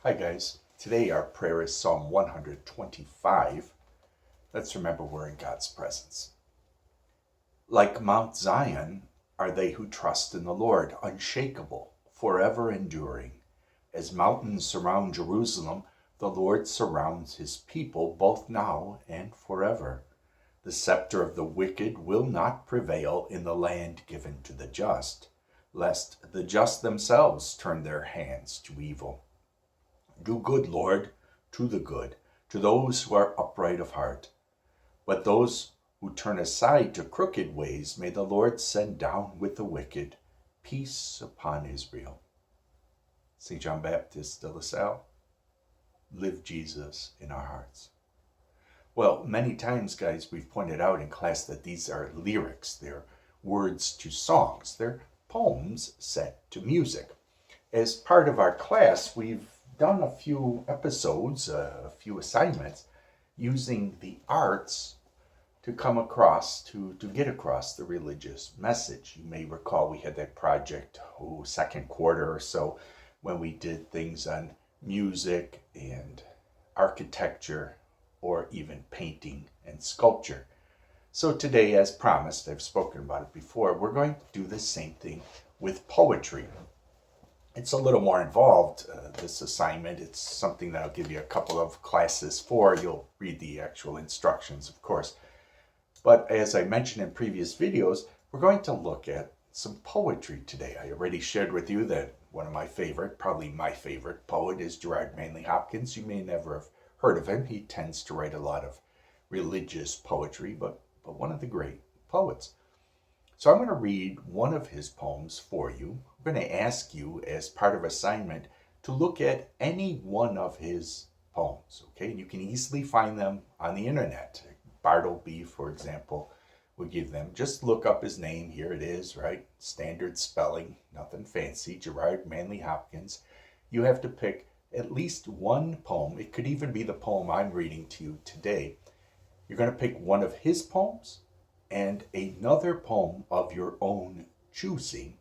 Hi guys. Today our prayer is Psalm 125. Let's remember we're in God's presence. Like Mount Zion are they who trust in the Lord, unshakable, forever enduring. As mountains surround Jerusalem, the Lord surrounds his people both now and forever. The scepter of the wicked will not prevail in the land given to the just, lest the just themselves turn their hands to evil. Do good, Lord, to the good, to those who are upright of heart. But those who turn aside to crooked ways, may the Lord send down with the wicked. Peace upon Israel. St. John Baptist de La Salle, live Jesus in our hearts. Well, many times, guys, we've pointed out in class that these are lyrics. They're words to songs. They're poems set to music. As part of our class, we've done a few episodes, a few assignments, using the arts to come across, to get across the religious message. You may recall we had that project, second quarter or so, when we did things on music and architecture, or even painting and sculpture. So today, as promised, I've spoken about it before, we're going to do the same thing with poetry. It's a little more involved, this assignment. It's something that I'll give you a couple of classes for. You'll read the actual instructions, of course. But as I mentioned in previous videos, we're going to look at some poetry today. I already shared with you that one of my favorite, probably my favorite poet is Gerard Manley Hopkins. You may never have heard of him. He tends to write a lot of religious poetry, but one of the great poets. So I'm going to read one of his poems for you. I'm going to ask you, as part of assignment, to look at any one of his poems, okay? And you can easily find them on the internet. Bartleby, for example, would give them. Just look up his name. Here it is, right? Standard spelling, nothing fancy. Gerard Manley Hopkins. You have to pick at least one poem. It could even be the poem I'm reading to you today. You're going to pick one of his poems and another poem of your own choosing,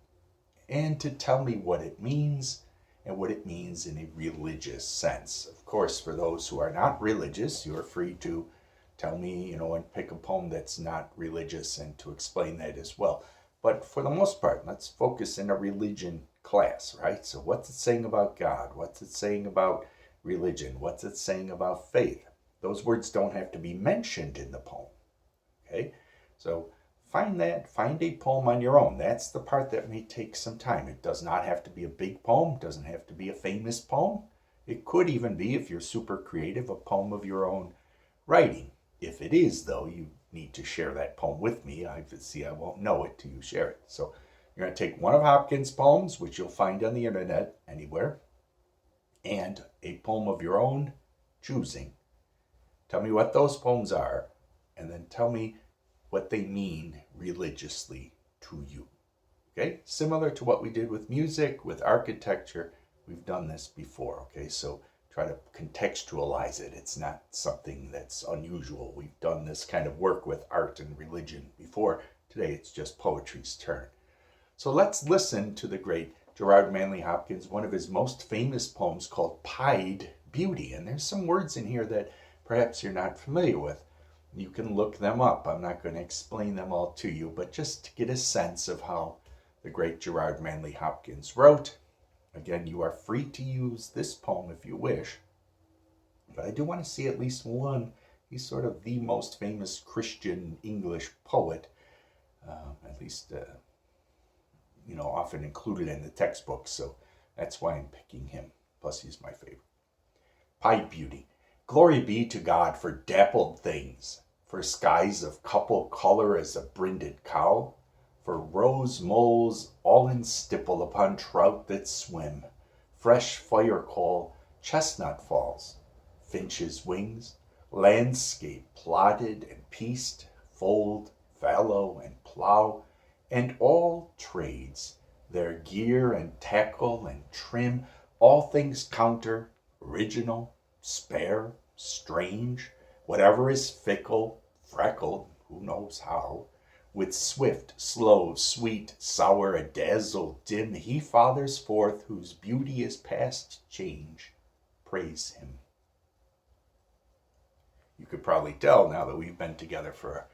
and to tell me what it means and what it means in a religious sense. Of course, for those who are not religious, you're free to tell me, and pick a poem that's not religious and to explain that as well. But for the most part, let's focus in a religion class, right? So what's it saying about God? What's it saying about religion? What's it saying about faith? Those words don't have to be mentioned in the poem, okay? So find a poem on your own. That's the part that may take some time. It does not have to be a big poem. It doesn't have to be a famous poem. It could even be, if you're super creative, a poem of your own writing. If it is, though, you need to share that poem with me. I won't know it till you share it. So you're going to take one of Hopkins' poems, which you'll find on the internet anywhere, and a poem of your own choosing. Tell me what those poems are, and then tell me what they mean religiously to you. Okay? Similar to what we did with music, with architecture. We've done this before, okay? So try to contextualize it. It's not something that's unusual. We've done this kind of work with art and religion before. Today it's just poetry's turn. So let's listen to the great Gerard Manley Hopkins, one of his most famous poems called Pied Beauty. And there's some words in here that perhaps you're not familiar with. You can look them up. I'm not going to explain them all to you, but just to get a sense of how the great Gerard Manley Hopkins wrote. Again, you are free to use this poem if you wish, but I do want to see at least one. He's sort of the most famous Christian English poet, at least, often included in the textbooks, so that's why I'm picking him. Plus, he's my favorite. Pied Beauty. Glory be to God for dappled things, for skies of couple color as a brinded cow, for rose moles all in stipple upon trout that swim, fresh fire coal, chestnut falls, finches' wings, landscape plotted and pieced, fold, fallow, and plough, and all trades, their gear and tackle and trim, all things counter, original, spare, strange, whatever is fickle, freckled, who knows how, with swift, slow, sweet, sour, a dazzle dim, he fathers forth whose beauty is past change, praise him. You could probably tell now that we've been together for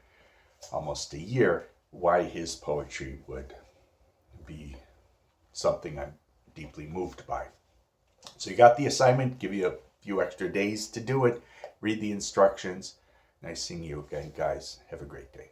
almost a year why his poetry would be something I'm deeply moved by. So you got the assignment, give you a few extra days to do it, read the instructions. Nice seeing you again, guys. Have a great day.